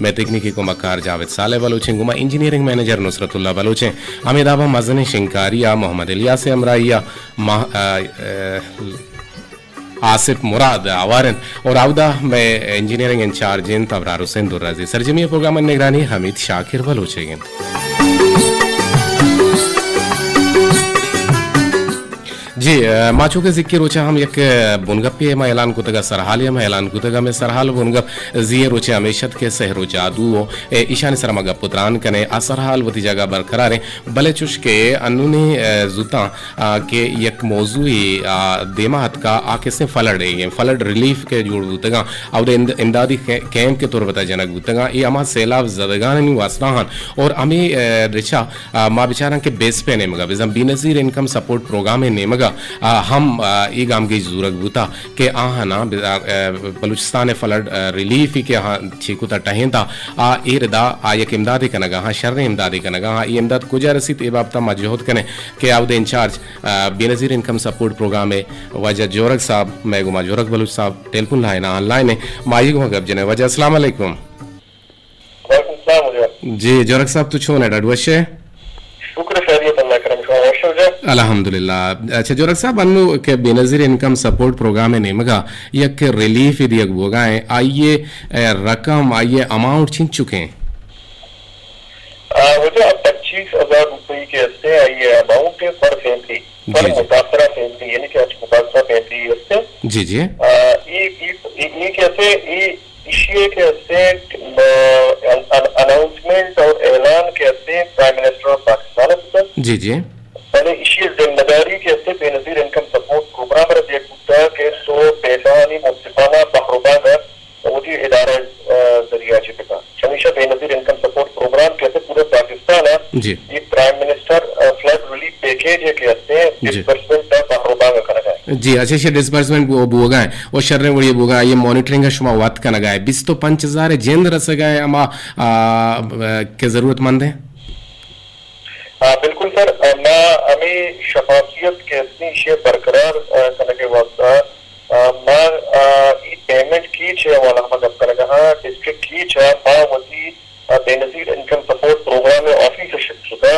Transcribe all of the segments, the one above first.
मैं तकनीकी को मकार जावेद साले बलोचे गुमा इंजीनियरिंग मैनेजर नुसरतुल्लाह बलोचे हमीदाबा मजन शिंकारिया मोहम्मद इलियास अमराइया आसिफ मुराद आवारन और आवदा में इंजीनियरिंग इंचार्ज इन तबरार हुसैन दुर्राजी सरजमी प्रोग्राम निगरानी हमीद शाकिर बलोचे जी माचो के जिक्र रोचा हम एक बुनगप्पे में ऐलान कुतगा सरहालिया में ऐलान कुतगा में सरहाल बुनगप जिये रोचे हमेशत के सहरो जादू ईशान सरमगा पुत्रान कने असरहाल वती जगह बरकरार भले चुश के अन्नूने जुता के एक मौजूई देमात का आके से फलड रिलीफ के जोड़ बुतगा और इमदादी कैंप के तौर बता जनक बुतगा ये अमा सैलाब जदगान वासनाहन और हमें रिचा माँ बेचारा के बेस पे नेमगा बिजम बेनजीर इनकम सपोर्ट प्रोग्राम है नेमगा हम ई गाम की जरूरत बुता के आहा ना बलूचिस्तान फ्लड रिलीफ के हाँ छीकुता टहेंता इरदा एक इमदादी कनगा हाँ शर्र इमदादी कनगा हाँ ये इमदाद कुजा रसीद ए बाबता मजहूद कने के आवदे incharge Benazir income support programme है वजह जोरक साहब मैं गुमा जोरक बलूच साहब टेलीफोन लाइन ऑनलाइन है माई गुमा गब जने वजह अस्सलाम वालेकुम जी जोरक साहब तो छो ने डडवशे शुक्र खैरियत अल्लाह करम अल्हम्दुलिल्लाह अच्छा जोरक साहब अन्नु के बेनजीर इनकम सपोर्ट प्रोग्राम है नेमगा यक रिलीफ दियक बोगाए आइए रकम आइए अमाउंट छिन चुके हैं वो जो अब 25,000 रुपए के से आइए अमाउंट है पर फैमिली पर मुतासरा फैमिली यानी कि मुतासरा फैमिली से जी जी ये कैसे ये इश्यू कैसे अनाउंसमेंट और ऐलान कैसे प्राइम मिनिस्टर ऑफ पाकिस्तान जी जी पहले इश्यू जिम्मेदारी कैसे बेनजीर इनकम सपोर्ट प्रोग्राम रख दिया के तो पैसानी मुस्तफाना बहरुबाना वही इदारा जरिया चिपका हमेशा बेनजीर इनकम सपोर्ट प्रोग्राम कैसे पूरे पाकिस्तान है जी ये prime minister flood relief package है कैसे डिस्बर्समेंट बहरुबाना करना है जी अच्छा ये डिस्बर्समेंट वो बोगा है वो शर्रे वड़ी बोगा ये मॉनिटरिंग का शुमा वात का नगा है 20 तो 5000 जेंद रस गए अमा के जरूरतमंद है बिल्कुल सर मैं हमें शफाफियत के इतनी बरकरार करने के वास्ता मैं ये पेमेंट की छे वाला हम जब करने कहा डिस्ट्रिक्ट की छे मां वती बेनजीर इनकम सपोर्ट प्रोग्राम में ऑफिस से शिफ्ट होता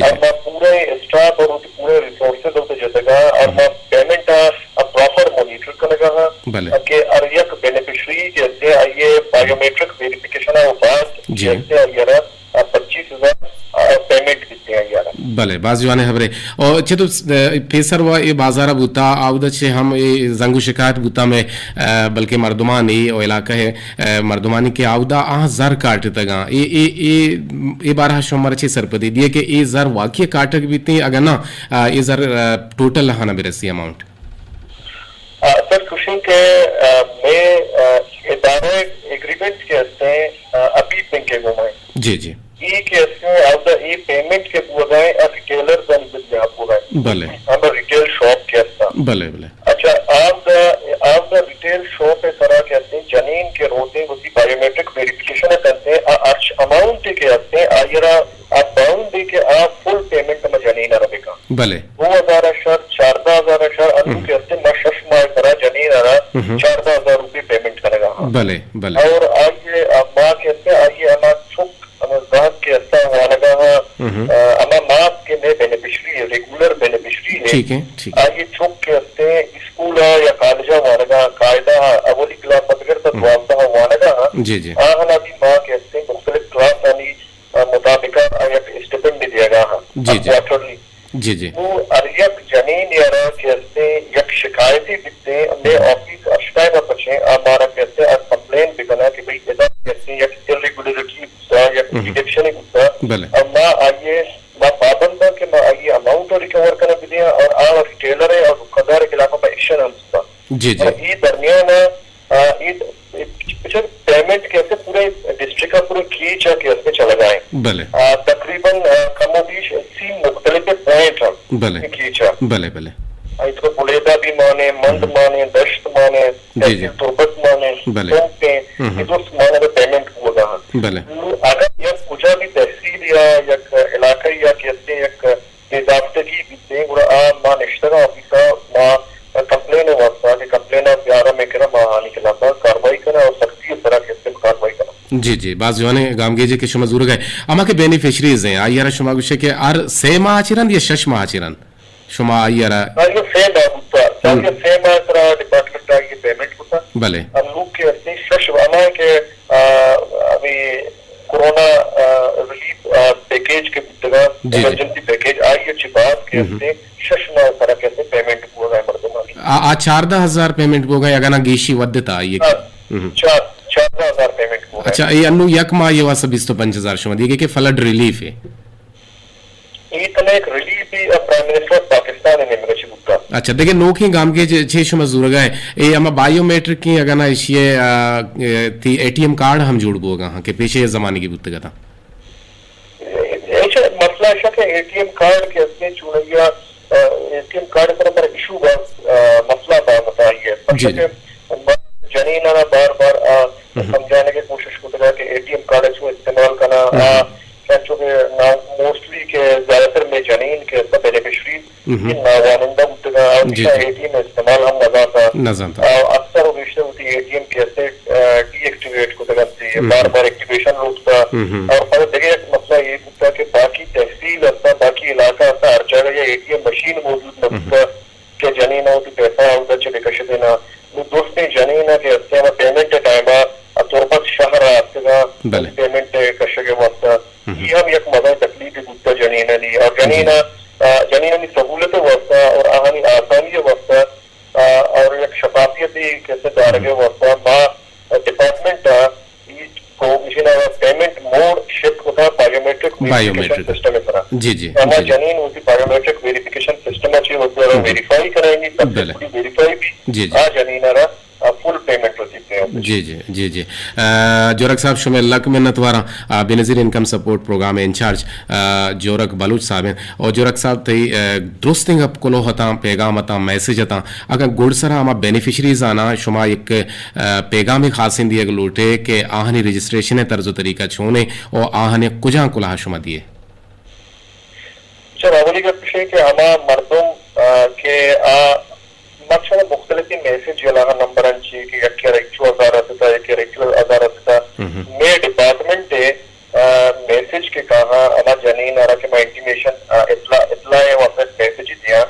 और मैं पूरे स्टाफ और पूरे रिसोर्सेज होते जगह और मैं पेमेंट प्रॉपर मॉनिटर करने कहा कि अरियक बेनिफिशियरी जैसे आइए बायोमेट्रिक वेरिफिकेशन है वो बात जैसे आइए 25,000 पेमेंट कितने हैं यार भले बाजुआने हबरे और छे तो पेसर व ए बाजार बुता आवद छे हम ए जंगु शिकायत बुता में बल्कि मर्दमानी ओ इलाका है मर्दमानी के आवदा आ जर काट तगा ए बारह शमर छे सरपदी दिए के ए जर वाकई काटक बीते अगर ना ए जर टोटल हाना बेरसी अमाउंट सर खुशी के मैं इदारे एग्रीमेंट के से अभी बैंक के घुमाए जी जी ई कैसे अब ई पेमेंट के बुगाए रिटेलर जन बिल आपको है भले हम रिटेल शॉप कैसा भले भले अच्छा आप द रिटेल शॉप है तरह कहते हैं जनीन के रोते उसी बायोमेट्रिक वेरिफिकेशन करते हैं अर्श अमाउंट के आते हैं आयरा आप बाउंड दे के आप फुल पेमेंट में जनीन रहेगा भले 2000 शर्त 14,000 शर्त अनु कहते हैं मशश माय तरह जनीन रहा 14,000 रुपए पेमेंट करेगा भले भले और आइए मां कहते आइए हमारा छुप अमजदान के अस्ता वालगा अमा माप के में बेनिफिशियरी है रेगुलर बेनिफिशियरी है ठीक है आइए छुप के अस्ते स्कूल या कॉलेज वालगा कायदा अवली क्लास मदगर तक वालगा वालगा जी जी आहना भी मां के अस्ते मुख्तलिफ क्लास आनी मुताबिक एक स्टिपेंड दिएगा जी जी जी जी वो अरियक जनीन यारा के अस्ते एक शिकायती बिकते मैं ऑफिस अश्काय में पछे हमारा कहते हैं कंप्लेन भी बना कि भाई इधर कहते एक इरेगुलरिटी या डिटेक्शन होता अब मैं आइए मैं पाबंद के मैं आइए अमाउंट रिकवर करना भी दिया और आ रिटेलर है और दुकानदार के इलाके में एक्शन हमसा जी जी ये दरमियान ये पेमेंट कैसे पूरे डिस्ट्रिक्ट का पूरे कीच कैसे चला गए भले तकरीबन कमोबीश 80 मुख्तलिफ पॉइंट हम भले कीच भले भले इसको बुलेदा भी माने मंद माने दश्त माने तुर्बत माने सोंपे ये तो माने का पेमेंट होगा भले अगर यह कुछ भी तहसील या एक इलाका या कहते हैं एक करा महाहानी के खिलाफ कार्रवाई करा और सख्ती तरह के कार्रवाई करा जी जी बाज जोने गामगेजे के शुमा जुरगाय अमा के बेनिफिशरीज हैं आयरा शुमा गुशे के आर सेमा आचरण या शशमा आचरण शुमा आयरा ये सेम है होता ताकि सेम है तरह डिपार्टमेंट का ये पेमेंट होता भले हम लोग के अपनी शशवाना के अभी कोरोना रिलीफ पैकेज के जगह इमरजेंसी पैकेज आई अच्छी बात के अपने शशमा तरह के पेमेंट हुआ है मर्दमानी आ 14,000 पेमेंट हो गए अगर ना गेशी वद्दता ये 14,000 पेमेंट हुआ अच्छा ये अन्नु यक मा ये वास 25,000 शुमा दिए के फ्लड रिलीफ है इतने एक रिलीफ भी प्राइम मिनिस्टर पाकिस्तान ने मेरे बुक्का अच्छा देखिए नोखी गाम के छे शुमा जुरगाय ए अमा बायोमेट्रिक की अगर ना इशिए थी एटीएम कार्ड हम जोड़ बोगा हां के पेशे जमाने की बुत्तगा था ऐसे मसला ऐसा कि एटीएम कार्ड के अपने चुनैया एटीएम कार्ड पर हमारा इशू मसला था बताइए जनीना बार बार समझाने की कोशिश करते रहा कि एटीएम कार्ड को इस्तेमाल करना चूंकि मोस्टली के ज्यादातर में जनीन के बेनिफिशरी नावानिंदा एटीएम इस्तेमाल हम नजा था अक्सर विषय होती एटीएम कैसे डीएक्टिवेट को बार बार एक्टिवेशन होता और पर देखिए एक मसला ये होता कि बाकी तहसील होता बाकी इलाका होता हर जगह ये एटीएम मशीन मौजूद होता के जनीना होती पैसा होता चले कश देना दोस्ती जनीना के हस्ते पेमेंट टाइम तौर शहर पेमेंट कश के वास्ता ये हम एक मजा तकलीफ गुप्ता जनीना ली और जनीना जनीना सहूलत वास्ता और आहानी आसानी वास्ता और एक शफाफियत कैसे दार के वास्ता माँ डिपार्टमेंट को पेमेंट मोड शिफ्ट होता बायोमेट्रिक सिस्टम है जी जी हमारा जनीन उसी बायोमेट्रिक वेरिफिकेशन सिस्टम अच्छी होती है वेरीफाई कराएंगे तब वेरीफाई भी आ जनीना फुल पेमेंट होती है जी जी जी जी जोरक साहब शुमे लक मिन्नत वारा Benazir income support programme incharge Zorak Baloch साहब हैं और जोरक साहब थई दोस्तिंग अप कोलो हता पैगाम हता मैसेज हता अगर गुड़सरा आमा बेनिफिशरीज आना शुमा एक पैगाम खासिन दिए लोटे के आहनी रजिस्ट्रेशन तर्ज तरीका छोने और आहने कुजा कुला शुमा दिए चलो अवली का विषय के हमा मर्दों के मक्सद मुख्तलिफ मैसेज जलाहा नंबर अंची कि अक्के रेक्चु आजार आता है कि रेक्चु आजार आता मैं डिपार्टमेंट है मैसेज के कहा अना जनीन आरा के मैं इंटीमेशन इतला है वापस मैसेज दिया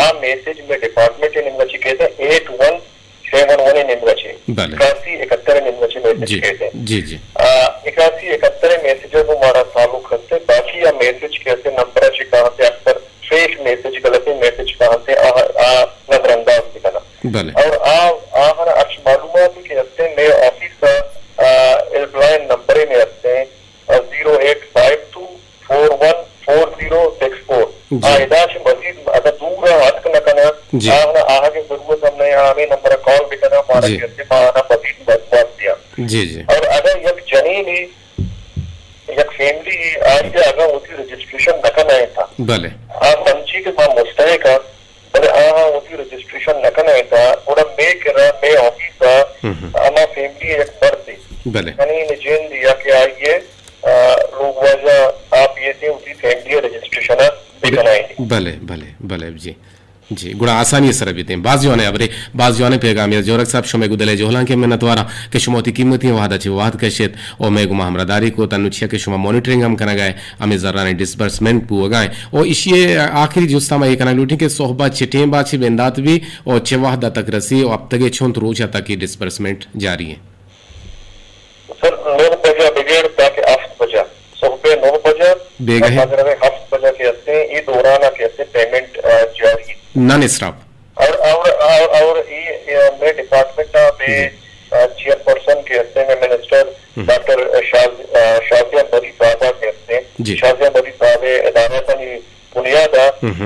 आ मैसेज में डिपार्टमेंट ने निम्नची कहते 8171 निम्नची 8171 निम्नची मैसेज कहते जी जी 8171 मैसेज को हमारा ताल्लुक करते बाकी या मैसेज कहते नंबर अच्छी कहा से अक्सर फेक मैसेज गलत मैसेज कहा से नजरअंदाज दिखाना और अच्छी मालूमात के हस्ते में ऑफिस का हेल्पलाइन नंबर में हस्ते 08524144064 इदाश मजीद अगर दूर हट न करना आहा के जरूरत हमने हमें नंबर कॉल भी करना हमारा के हस्ते पाना मजीद बात दिया जी जी और अगर एक जनीन ही एक फैमिली आज के अगर उसकी रजिस्ट्रेशन न करना था भले आप मंची के साथ मुस्तैक बड़े उसकी रजिस्ट्रेशन न करना था और मैं करा मैं ऑफिस आमा फैमिली एक बढ़ती भले यानी निजेन दिया कि आइए लोग वजह आप ये थे उसी फैमिली रजिस्ट्रेशन दिखाएंगे भले भले भले जी जी गुड़ा आसानी सर भी थे बाजियों ने अबरे बाजियों ने पैगाम या जोरक साहब शुमे गुदले जोहला के मिन्नतवारा के शुमोती कीमती वादा ची वाद कशित और मैं गुमा हमरादारी को तनुछिया के शुमा मॉनिटरिंग हम कना गए हमें जरा ने डिसबर्समेंट पू गए और इशिए आखिरी जुस्ता में कना लूटी के सोहबा चिटें बाची बेंदात भी और चवाहदा तक रसी और अब तक छोंत रोजा तक की डिसबर्समेंट जारी है सर 9 बजे बिगड़ ताकि 8 बजे सुबह 9 बजे बेगा है 8 बजे के हस्ते ये दौरान कैसे पेमेंट जारी नॉन स्टॉप और ये मैं डिपार्टमेंट में चेयरपर्सन के हस्ते में मिनिस्टर डॉक्टर शाजिया बरी साहबा के हस्ते शाजिया बरी साहब इदारा का बुनियाद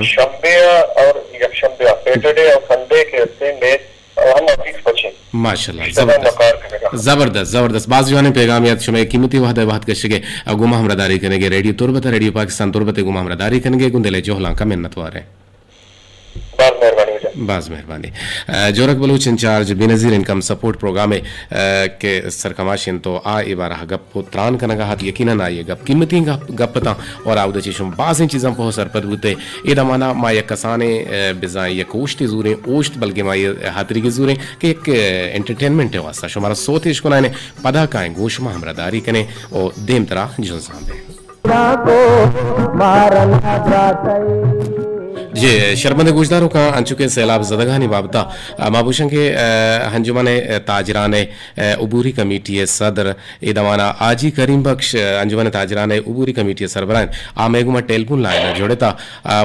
शंबे और यकशंबे सैटरडे और संडे के हस्ते में हम ऑफिस बचे माशाल्लाह जबरदस्त जबरदस्त बाजियों ने पैगामियत शुमे कीमती वहद बात कशगे गुमा हमरादारी करेंगे रेडियो तुरबत रेडियो पाकिस्तान तुरबत गुमा हमरादारी करेंगे गुंदले जोहला का मिन्नतवार है बहुत मेहरबानी बाज मेहरबानी Zorak Baloch incharge Benazir income support programme के सरकमाशिन तो आ इबारा गप को त्रान कनगा हाथ यकीनन आइए गप कीमती गप ता और आउद चीशुम बाज़ चीज़ों पर सरपद बुते ए दमाना मा एक कसाने बिजा ये कोश्त ज़ूरे ओश्त बल्कि मा ये हाथरी के ज़ूरे कि एक एंटरटेनमेंट है वास्ता शुमारा सोते इसको ना पदा काएं गोशमा हमरादारी कने और देम तरह जुन सामने जी शर्मंद गुजदारों का अंचुके सैलाब जदगानी बाबता माबूशन के हंजुमन ताजरान उबूरी कमेटी सदर ए दवाना आजी करीम बख्श अंजुमन ताजरान उबूरी कमेटी सरबरान आमेगुमा टेलपुन लायना जोड़ता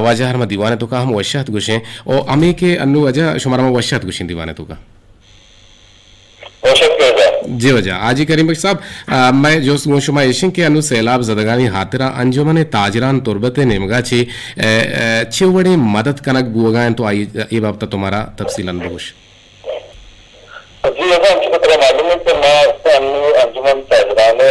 वजह हर दीवाने तो का हम वशत गुशे और अमे के अन्नु वजह शुमारा वशत गुशे दीवाने तो का जी वजह आजी करीम बख्श साहब मैं जो शुमा एशियन के अनु सैलाब जदगानी हातरा अंजुमन ताजरान तुरबत नेमगा छे छिवड़े मदद कनक बुगाएं तो आई ये बाबत तुम्हारा तफसीलन बहुश जी अगर हमको पता मालूम है कि मैं अंजुमन ताजरान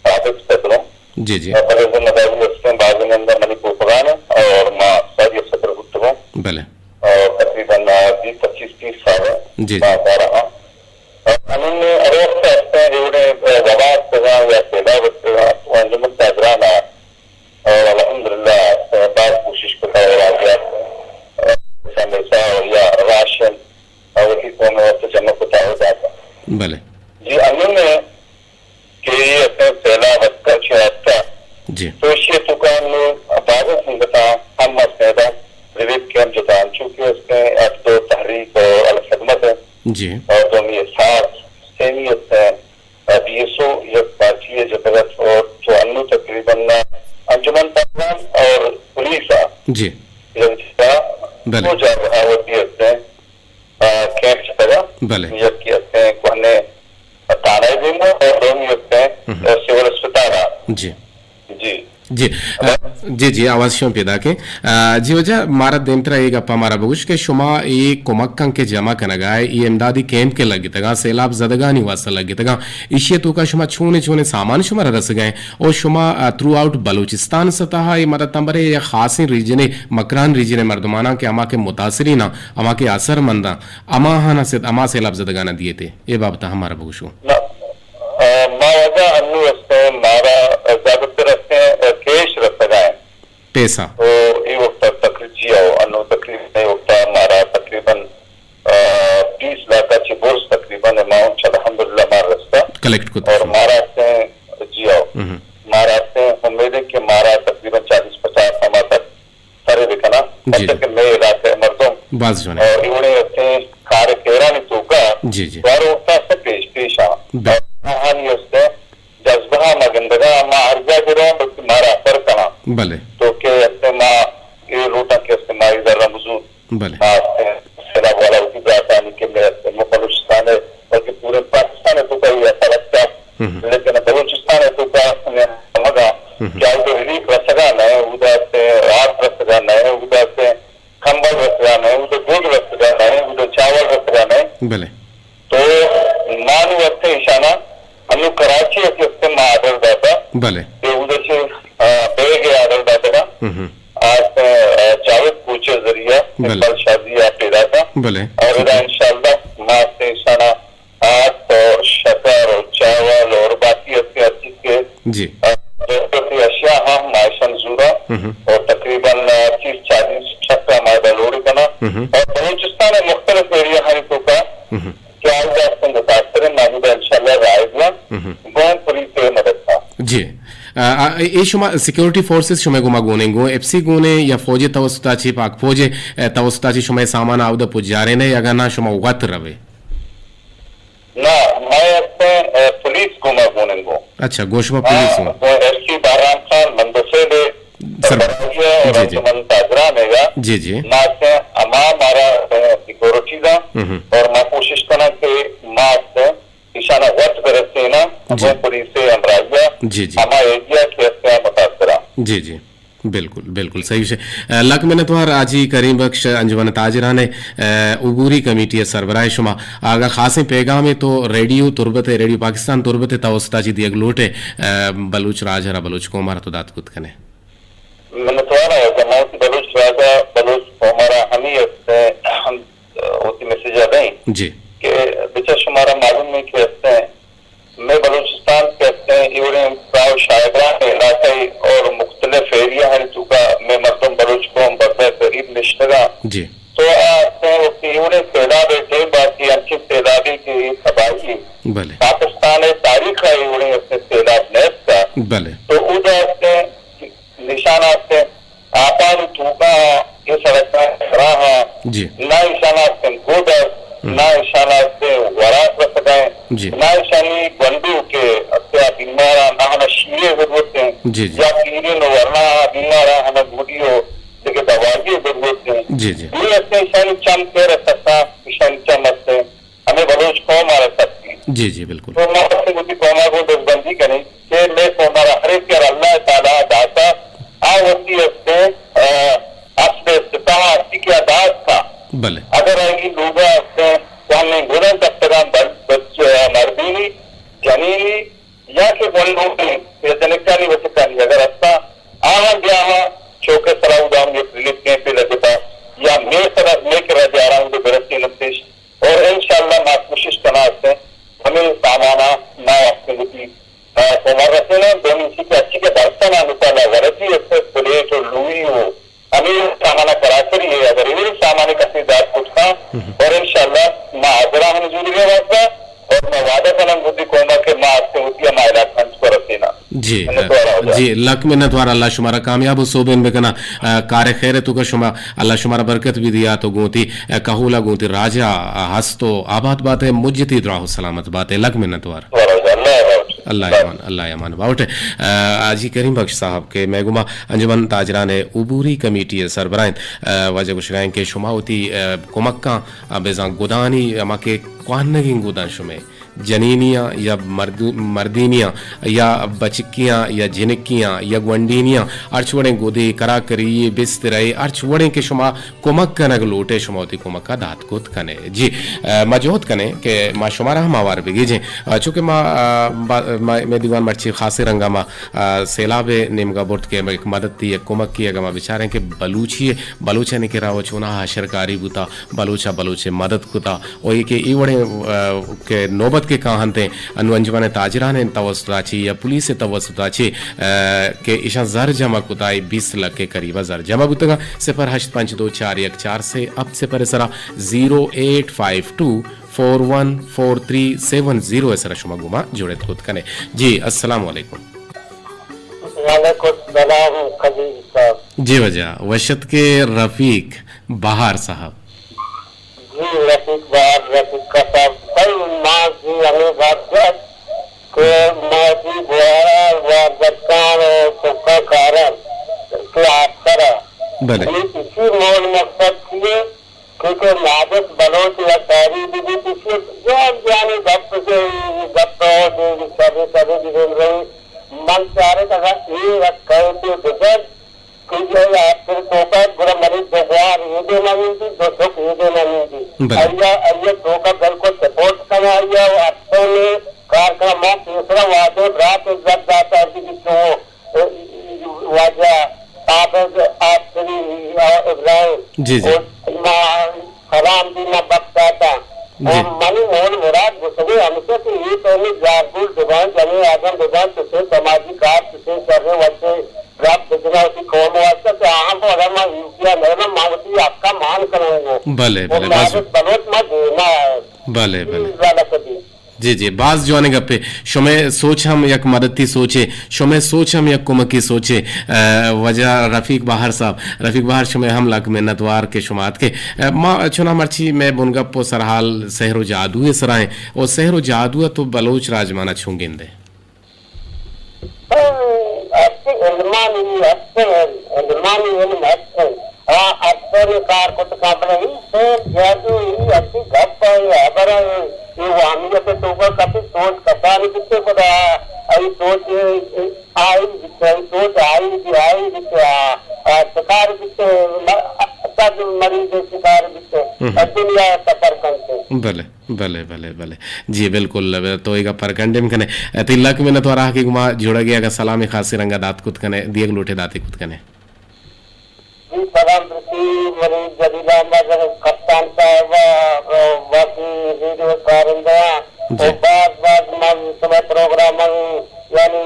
साबित सदरों जी जी बाज़ अंदर मणिपुर पुराना और माँ सारी सदर गुप्तगों भले और तकरीबन 20-25-30 साल जी रहा उन्होंने अरोप करते हैं जो जवाब सजा या पैदा अंजुमन ताजरान और अल्हम्दुलिल्लाह बात कोशिश करता है या राशन और वही कौन वक्त जमा होता हो जाता भले जी अन्य के अपने पहला वक्त का जी तो ये दुकान बाबा संगता हम पैदा विवेक के हम जता चूंकि उसमें अब तो तहरीक और अलखदमत है जी और तो ये साथ सेमियत बीएसओ ये पार्टी जगत और जो अन्य तकरीबन अंजुमन ताजरान और पुलिस जी तो जा रहा होती है कैंप जगह भले ये कहते हैं कोने तारा देंगे और दोनों ये सिविल अस्पताल जी जी जी जी जी आवाज शो पैदा के जी वजह मारा देमतरा एक अपा मारा बगुश के शुमा एक कोमक्कन के जमा कनगाए ये इमदादी कैंप के लगी तगा सैलाब जदगानी वास्ता लगी तगा इशे तो का शुमा छूने छूने सामान शुमा रस गए और शुमा थ्रू आउट बलूचिस्तान सतह ये मदद तंबरे या खासी रीजन मकरान रीजन मर्दमाना के अमा के मुतासरीना अमा के असर मंदा अमा हाना से अमा सैलाब जदगाना दिए थे ये बाबत हमारा बगुश हो पैसा तो ये वक्त तकरीजिया अनु तकरीबन वक्त हमारा तकरीबन 20 लाख की बोर्स तकरीबन अमाउंट अल्हम्दुलिल्लाह मारा रास्ता कलेक्ट को और मारा से जियो मारा से उम्मीद है कि मारा तकरीबन 40-50 समा तक सारे दिखना के मैं इलाके मर्दों बाज जो है और इन्होंने अपने कार्य केरा ने तो का जी जी और वक्त से पेश आ कहानी उससे जज्बा मगंदगा मा अर्जा गिरा बल्कि मारा पर कहा भले तो के अपने माँ ये रोटा के इस्तेमाल इधर मौजूद भले सैलाब वाला उसी जाता नहीं कि मैं बलूचिस्तान है बल्कि पूरे पाकिस्तान है तो कहीं ऐसा लगता है लेकिन बलूचिस्तान है तो का समझा क्या उधर रिलीफ रह सका न उधर से रात रह सका न उधर से खंबल रह सका न उधर दूध रह सका न उधर चावल रह सका न भले तो मानव वक्त इशाना हम कराची के माँ आदर दाता भले उधर से बैग आदर दाता का आज जावेद पूछे जरिया कल शादी आप पैदा था भले और इंशाल्लाह माँ से इशाना आग और शक्कर और चावल और बाकी अच्छे के जी अशिया हम मायशन जूरा और तकरीबन 30-40 छक्का मायदा लोड करना और बलूचिस्तान में मुख्तलिफ एरिया है तो का क्या जी ए शुमा सिक्योरिटी फोर्सेस शुमे गुमा गोनेंगो एफसी गोने या फौजी तवसुताची पाक फौजे तवसुताची शुमे सामान आवद पुजारे ने या ना शुमा उगत रवे ना मैं अपने पुलिस गुमा गोनेंगो अच्छा गोशमा पुलिस हो वो एफसी बाराम खान मंदसे दे सर जी जी ताजरानेगा जी जी ना से अमा मारा सिक्योरिटी दा और मैं कोशिश करना कि मां से इशारा वक्त करते ना वो पुलिस से अमराजिया जी जी हमा एरिया के मुतासरा जी जी बिल्कुल बिल्कुल सही से लक मैंने तुम्हार आजी करीम बख्श अंजुमन ताजरा ने उबूरी कमेटी सरबराह शुमा आगा खासे पैगाम तो रेडियो तुरबत रेडियो पाकिस्तान तुरबत तवस्ता जी दिया लोटे बलूच राजरा बलूच कोमार तो दात कुत कने मैंने तो ना जमात बलूच राजा बलूच कोमारा हमी बदें जी कि बिचा शुमारा मालूम नहीं कहते हैं मैं बलूचिस्तान कहते हैं इवड़े प्राव शायरा इलाके और मुख्तलिफ एरिया है चुका मैं मर्दम बलूच को बदे करीब निश्तगा जी तो इवड़े सैलाब थे बाकी अच्छी सैलाबी की तबाही भले पाकिस्तान तारीख है इवड़े अपने सैलाब नेत का भले तो उधर निशान आते आपार थूका ये सड़क रहा जी ना ईशाना से गोदर ना ईशाना से वरात रसदाएं जी ना ईशानी बंदू के अत्या बीमारा ना हमें शीरे जरूरत है जी जी या पीरिन वरना बीमारा हमें बूढ़ियो लेके दवाई जरूरत है जी जी ये अपने ईशानी चम के रह सकता ईशानी चम से हमें बलोच कौम आ सकती जी जी बिल्कुल तो मैं से मुझे कौमा को दसबंदी करें कि मैं को हमारा हर एक अल्लाह ताला दाता आ होती है आपसे इस्तिताह आपकी की आदात था भले अगर आएगी लोग तो हमने गुना तक बच्चे मर्दीनी जनीनी या के बंदूनी या जनकानी वचकानी अगर अच्छा आहा गया चौके सलाउदाम ये प्रिलिप के पे लगता या मैं तरह मैं करा जा रहा हूँ तो बेरती नतीश और इंशाल्लाह मैं कोशिश करना है हमें सामाना ना आपके लिए हमारा से ना दोनों इसी के अच्छी के बर्तन अनुसार वरती है प्लेट और लुई हो हमें सामाना करा कर ही है अगर ये सामान्य कसीदार कुछ था और इंशाल्लाह मैं आजरा होने जुड़ी है और मैं वादा कलम बुद्धि कोमा के माँ आपसे होती है मायला खंच को रखना जी जी लक मिन्नत वार अल्लाह शुमारा कामयाब सोबेन बेकना कार्य खैर तो का शुमा अल्लाह शुमारा बरकत भी दिया तो गोती कहूला गोती राजा हस्तो आबाद बात है मुज्जती दुआ सलामत बात है लक मिन्नत वार अल्लाह यमान बाउट आजी करीम बख्श साहब के मैगुमा अंजुमन ताजरा ने उबूरी कमेटी सरबराइन वजह गुशराइन के शुमावती कुमक्का बेजा गुदानी अमा के क्वानगी गुदान शुमे जनीनियाँ या मर्दीनियाँ या बचिकियाँ या झिनकियाँ या ग्वंडीनियाँ अर्चवड़े गोदे करा करी बिस्तरे अर्चवड़े के शुमा कुमक कनग लोटे शुमावती कुमक का दात कुत कने जी मजोत कने के माँ शुमारा हम आवार बिगे जे चूँकि मैं दीवान मर्ची खासी रंगा माँ सैलाबे नेमगा बुर्त के एक मदद थी एक कुमक की अगर माँ बेचारे के बलूचे ने के राव चुना हशरकारी बुता बलूचा बलूचे मदद कुता और ये के इवड़े के नौबत के कहानते अनुअंजमान ताजरा ने तवसुताची या पुलिस तवसुताची के ईशा जर जमा कुताई 20 लाख के करीब जर जमा बुतगा सिफर 852414 से अब से पर सरा 0852 414370 ऐसा शुमा गुमा जोड़े खुद कने जी अस्सलाम वालेकुम जी वजह वशत के रफीक बहार साहब जी रफीक का साहब कल माँ जी हमें बात के माँ जी बुआरा बच्चान सबका कारण के आसरा इसी मूल मकसद किए क्योंकि नाजत बलोच या तारी भी किसी जाने गप से गप सभी दिन रही मन चारे तक ये रखे थे बिजर फिर टोका बुरा मरीज दोबार ये देना नहीं थी दो सौ ये देना नहीं थी अय्या टोका दल को सपोर्ट करना अय्या अच्छों ने कार्यक्रम तीसरा वादे रात जब जाता है कि तो वाजा आप इब्राहिम जी जी सलाम भी न बख्शा था मनी मोहन मुराद गुस्से हमसे तो ये पहले जारपुर दुकान जमे आजम दुकान से समाजी कार्य से करने वाले प्राप्त की कौन वास्ते तो आम अगर मैं यूपीआ लेना मांगती आपका मान करूंगा भले भले बलोच मत देना है भले भले जी जी बाज जो आने गप्पे शुमे सोच हम यक मदद सोचे शुमे सोच हम यक कुमकी सोचे वजह रफीक बहार शुमे हम लक मेहनतवार के शुमात के माँ चुना मर्ची मैं बुनगप्पो सरहाल सहरो जादू सराय और सहरो जादू तो बलोच राजमाना छूंगेंदे कार को तो काफी सोच कसा कितने को आई शिकार मरीज शिकार दुनिया सफर करते भले भले भले भले जी बिल्कुल तो एक परकंडे में कने तिलक में न तो रहा कि गुमा जुड़ा गया का सलामी खासी रंगा दात कुत कने दिए लोटे दाते कुत कने जी सलाम मरीज जदीला कप्तान साहब वीडियो कारिंदा जी। बाद सुबह प्रोग्राम यानी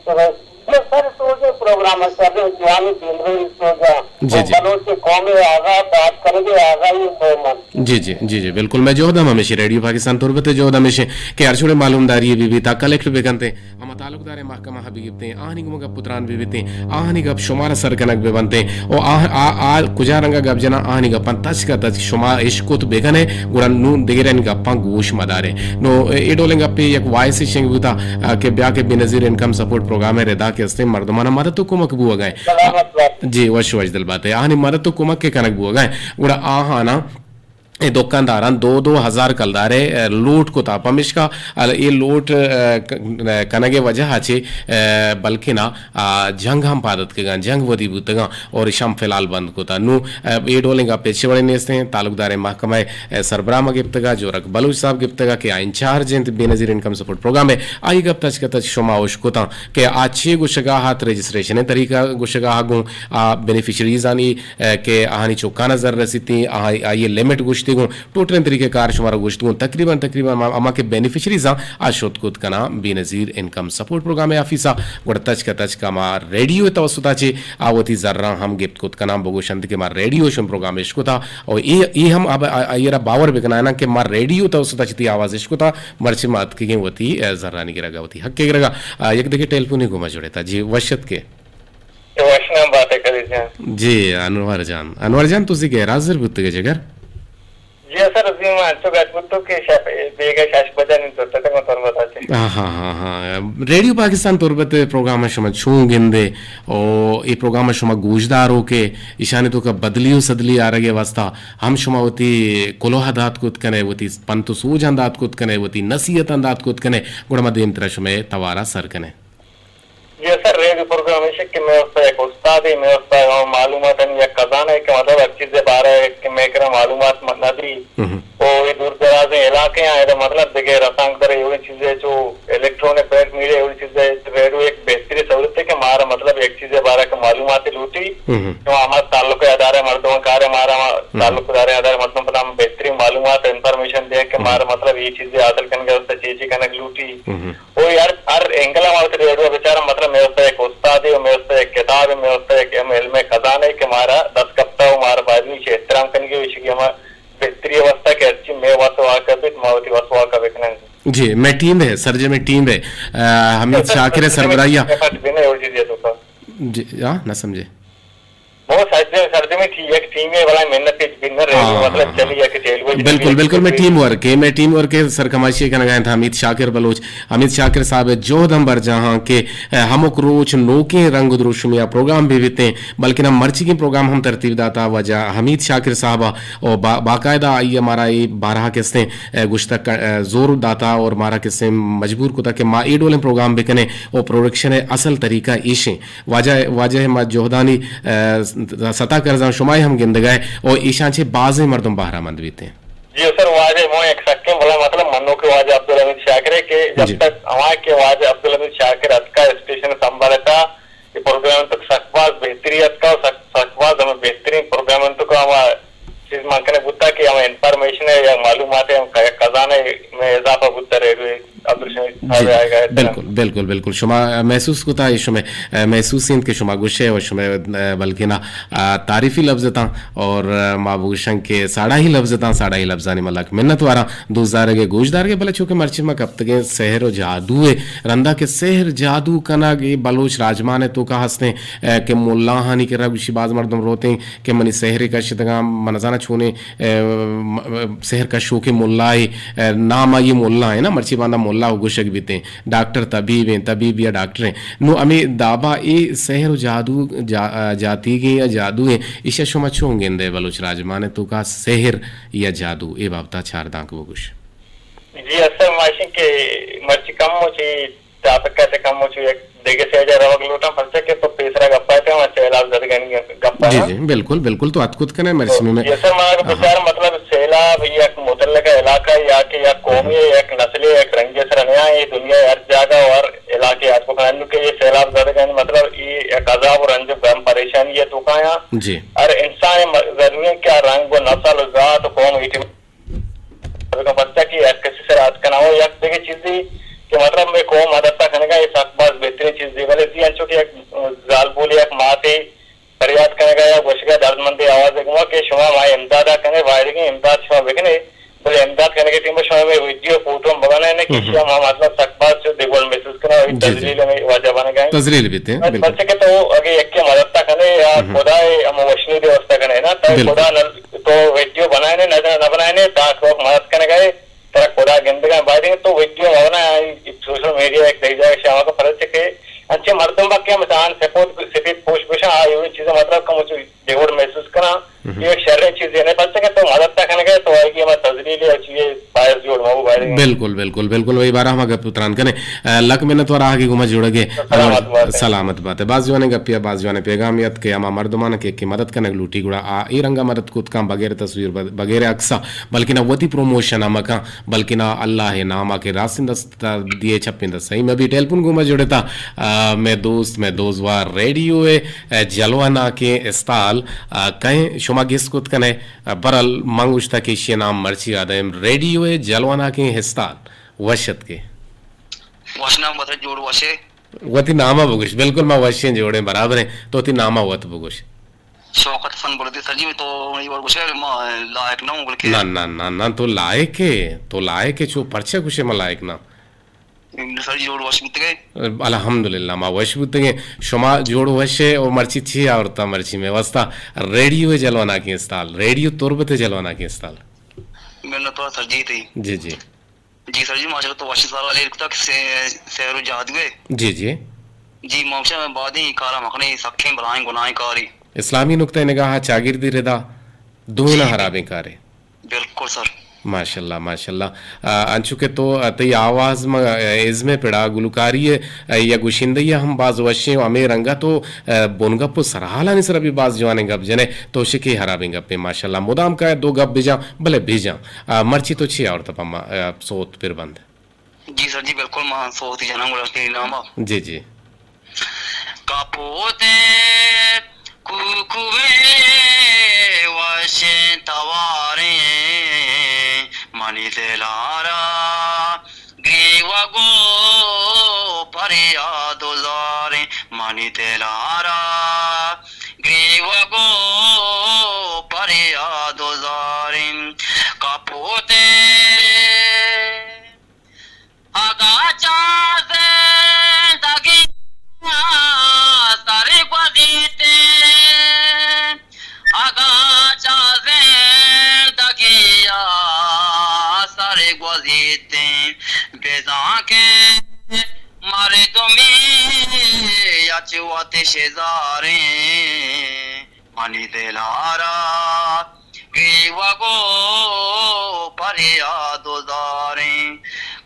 सुबह सर सोचे प्रोग्राम सर जवानी केंद्र सोचा जी, जी। बलोच के कौमी आगा बात करेंगे आगा ही सोमन जी जी जी जी बिल्कुल मैं जोहदम हमेशा रेडियो पाकिस्तान तुरबते जोहद हमेशा के अर्शुड़े मालूमदारी बीबीता कलेक्टर बेकंते हम तालुकदार महकमा हबीबते आहनी गुमगा पुत्रान बीबीते आहनी गप शुमार सरकनक बेबंते ओ आ कुजा रंगा गप जना आहनी गपन तच का तच शुमा इश्कुत बेगने गुरन नु दिगरन गप्पा गोश मदारे नो एडोलेंगा पे एक वाइस शेंग बुता के ब्या के बेनजीर इनकम सपोर्ट प्रोग्राम है रेदा के अस्ते मर्दमाना मदद तो कुमक बुआ गए सलामत बात जी वश वश दिल बात है आहनी मदद तो कुमक के कनक बुआ गए गुड़ा आहाना ये दुकानदारान 2,000 कलदारे लूट को तापा मिश्का ये लूट कनगे वजह आचे बल्कि ना जंग हम पादत के जंग वदी बुतगा और इशाम फिलहाल बंद को था नु ये डोलेंगा पेशे बड़े नेस्ते हैं तालुकदार महकमा सरबराह गिफ्तगा जो रक बलूच साहब गिफ्तगा के incharge Benazir income support programme है आई गप तच के तच शुमाउश को था के अच्छे गुशगा हाथ रजिस्ट्रेशन है तरीका गुशगा हागू बेनिफिशरीज आनी के आहानी चौका नजर रसीती ये लिमिट गुश्ती टोटल तरीके कार शुमार गुश्तगुन तकरीबन अमा के बेनिफिशरीज आशोत कुत कना बेनजीर इनकम सपोर्ट प्रोग्राम ऑफिसा गुड़ तच का मा रेडियो तवसुता चे आवती जर्रा हम गिफ्ट कुत कना बगोशंत के मा रेडियो शम प्रोग्राम इश्को था और ये हम अब येरा बावर बेकना ना के मा रेडियो तवसुता चिती आवाज इश्को था मर्ची मात की वती जर्रा नहीं गिरगा वती हक के गिरगा एक देखिए टेलीफोन घुमा जोड़े था जी वशत के वशना बातें करी जी अनवर जान तुसी के राजर बुत के जगर जी सर जी मैं तो गजबुत्तो के बेगा शाश बजानी तो तक मैं तोर बताते हाँ रेडियो पाकिस्तान तुरबत प्रोग्राम शुमा छू गिंदे और ये प्रोग्राम शुमा गूजदारों के ईशाने तो का बदलियो सदली आ रगे वास्ता हम शुमा होती कोलोहा दात कुत कने होती पंतु सूज अंदात कुत कने होती नसीहत अंदात कुत कने गुणमा देम तरह शुमे तवारा सर कने जी सर रेडियो प्रोग्राम है कि मैं उससे एक उस्ताद ही मैं उससे मालूमात या खजाना है कि मतलब अच्छी से बारे कि मैं करा मालूमात नदी वो ये दूर दराज इलाके हैं तो मतलब देखिए रसांतर ये चीजें जो इलेक्ट्रॉनिक प्रिंट मीडिया ये चीजें रेडियो एक बेहतरीन सहूलत है कि हमारा मतलब एक चीज बारे का मालूमात लूटी जो हमारे ताल्लुक अदारे मर्दों कार्य हमारा ताल्लुक अदारे अदारे मतलब पता हम बेहतरीन मालूमात इंफॉर्मेशन दे के हमारा मतलब ये चीजें आदल करने उससे चीजी कनक लूटी वो यार हर एंगल हमारे रेडियो बेचारा मतलब मैं उससे एक उस्ताद है मैं उससे एक किताब है मैं उससे एक इल्म खजाना है कि हमारा 10 कप्ता हमारा बादमी से एहतराम करने के विषय की हमारा बेहतरी अवस्था के अच्छी मैं वसवा का भी मावती वसवा का बेकना जी मैं टीम है सरजे में टीम है हमीद शाकिर सरबराहिया जी ना समझे वो सर्दी में थी एक टीम है वाला मेहनत बिनर मतलब चली है कि बिल्कुल मैं टीम वर्क के सरकमाशी का लगाया था हमीद शाकिर बलोच हमीद शाकिर साहब जोहद अंबर जहां के हमक रोच नोके रंग द्रुशमिया प्रोग्राम भी बीते बल्कि ना मर्ची के प्रोग्राम हम तरतीब दाता वजह हमीद शाकिर साहब और बाकायदा आई हमारा ये 12 किस्तें गुश्तक जोर दाता और हमारा किस्सें मजबूर को ताकि मा एडोले प्रोग्राम भी कने और प्रोडक्शन है असल तरीका इशे वाजह मा जोहदानी सता करजा शुमाई हम गिंदगाए और ईशान छे बाजे मर्दम बहरामंद बीते जी सर वाजे मो एक सक्के बोला मतलब मन्नो के वाजे अब्दुल हमीद शाकिर के जब तक हमारे के वाजे अब्दुल हमीद शाकिर अतका स्टेशन संभालता ये प्रोग्राम तक सकवाज बेहतरी अतका सकवाज हमें बेहतरीन प्रोग्राम तो हमारा चीज मांगने बुद्धा की हमें इंफॉर्मेशन है या मालूमात है खजाने में इजाफा बुद्धा रहे बिल्कुल शुमा महसूस होता है शुमे महसूस के शुमा गुस्से और शुमे बल्कि ना तारीफी लफ्ज था और माबूशं के साड़ा ही लफ्जानी मलक मिन्नत वारा दोजार के गोशदार के भले चूंकि मर्ची में कब तक सहर और जादू है रंदा के सहर जादू कना के बलोच राजमान है तो का हंसते के मुल्ला हानि के रबशी बाज मर्दम रोते के मनी सहरे का शिदगा मनजाना छूने सहर का शो के मुल्ला है नाम ये मुल्ला है ना मर्ची बांधा मुल्ला गुशक बीते डॉक्टर तबीब या डॉक्टर हैं नो हमें दाबा ए सहर जादू जाती के या जादू है ईशा शुमा छोंगे दे बलोच राजमान तो का सहर या जादू ए बाबता चार दांक वो गुश जी असर माशी के मर्ची कम हो चाहिए तापका से कम हो चाहिए देखे से जा रहा लोटा फंसे के तो पेसरा गप्पा थे वहां सैलाब जदगनी गप्पा जी बिल्कुल तो अतकुत कने मर्ची में ये सर मार विचार मतलब सैलाब या मुतल्लका इलाका या के या कौमी एक नस्ली एक रंगे से रहना ये दुनिया हर जगह और इलाके आपको कहने के ये सैलाब जदगनी मतलब ये एक अजाब और अंजुम परेशानी है तो काया जी और इंसान जरूरी क्या रंग वो नस्ल जात कौम कि मतलब मैं को मदद करने का एक बात बेहतरीन चीज दी वाले थी अंचो की एक जाल बोली एक माते फरियाद करने का या गोशिका दर्दमंदी आवाज देखूंगा कि शुमा भाई इमदाद करने वायरिंग इमदाद शुमा बेकने बोले इमदाद करने के टीम में शुमा में वीडियो फोटो बनाने ने कि शुमा मतलब सकबात से देखो मैसेज करना तजलील में वाजा बने गए तजलील भी थे बच्चे के तो आगे एक के मदद करने या खुदा हम वशनी व्यवस्था करने ना तो खुदा तो वीडियो बनाए ने न बनाए ने ताकि लोग मदद करने गए तर खुदा गिंदगा बाय तो वीडियो बना सोशल मीडिया एक दे जाए शाम को फर्ज के अच्छे मर्दों बाकी हम जान सपोर्ट सिटी पोस्ट पेशा ये चीजें मतलब कम मुझे देवड़ महसूस करा ये एक शर्रे चीज है बच्चे के तो मदद करने गए तो आएगी हम तजलील अच्छी बायर जोड़ माऊ बायर बिल्कुल बिल्कुल बिल्कुल वही बारह हम गप उतरान कने लक में तो आगे घुमा जोड़गे सलामत बात है बाज जवाने गपिया बाज जवाने पैगामियत के हम मर्दमान के की मदद करने लूटी गुड़ा आ ई रंगा मदद कुत काम बगैर तस्वीर बगैर अक्सा बल्कि ना वती प्रमोशन अमका बल्कि ना अल्लाह है नामा के रासिंद दिए छपिंद सही में भी टेलीफोन घुमा जोड़ता मैं दोस्तवार रेडियो है जलवाना के इस्ताल कहीं शुमा गिस कुत कने बरल मंगुश्ता के शे नाम मर्ची आदम रेडियो है जलवाना के हिस्ताल वशत के वशना मत जोड़ वशे वती नामा बुगुश बिल्कुल मैं वशे जोड़े बराबर है तो ती नामा वत बुगुश शौकत फन बोलते सर जी में तो ये बार कुछ लायक ना हूं बोल के ना तो लायक है जो परचे कुछ में लायक ना सर जी जोड़ वश बुत गए अल्हम्दुलिल्लाह मा वश बुत गए शुमा जोड़ वशे और मर्ची छी औरता मर्ची में वस्ता रेडियो जलवाना के इस्ताल रेडियो तुरबते जलवाना के इस्ताल मैंने तो सर जी थी जी सर जी माशा तो वश साल वाले तक सहरो जाद गए जी माशा में बाद ही कारा मखने सखे बनाए गुनाह कारी इस्लामी नुक्ता निगाह चागिर्दी रिदा दोनों हराबे कारे बिल्कुल सर माशाल्लाह अंचु के तो तई आवाज में इज़में पिड़ा गुलकारी या गुशिंदैया हम बाज वशे अमे रंगा तो बोनगप सरहाला नहीं सर अभी बाज जवाने गप जने तो शिके हराबे गप माशाल्लाह मुदाम का दो गप भेजा भले भेजा मर्ची तो छी और तपमा सोत फिर बंद जी सर जी बिल्कुल मां सोत जना गुला के नाम जी कापोते कुकुवे वशे तवारे मनी तेलारा ग्रीवगो परियादो जारे मनी तेलारा ग्रीवगो परियादो जारे कापोते आगाचा से दगी सारे ग्वादीते आगाचा से दगिया सारे ग्वादीते बेजा के मारे तुम्हें याचुआते शेजारे मनी दिलारा ग्रीवगो परियादो जारे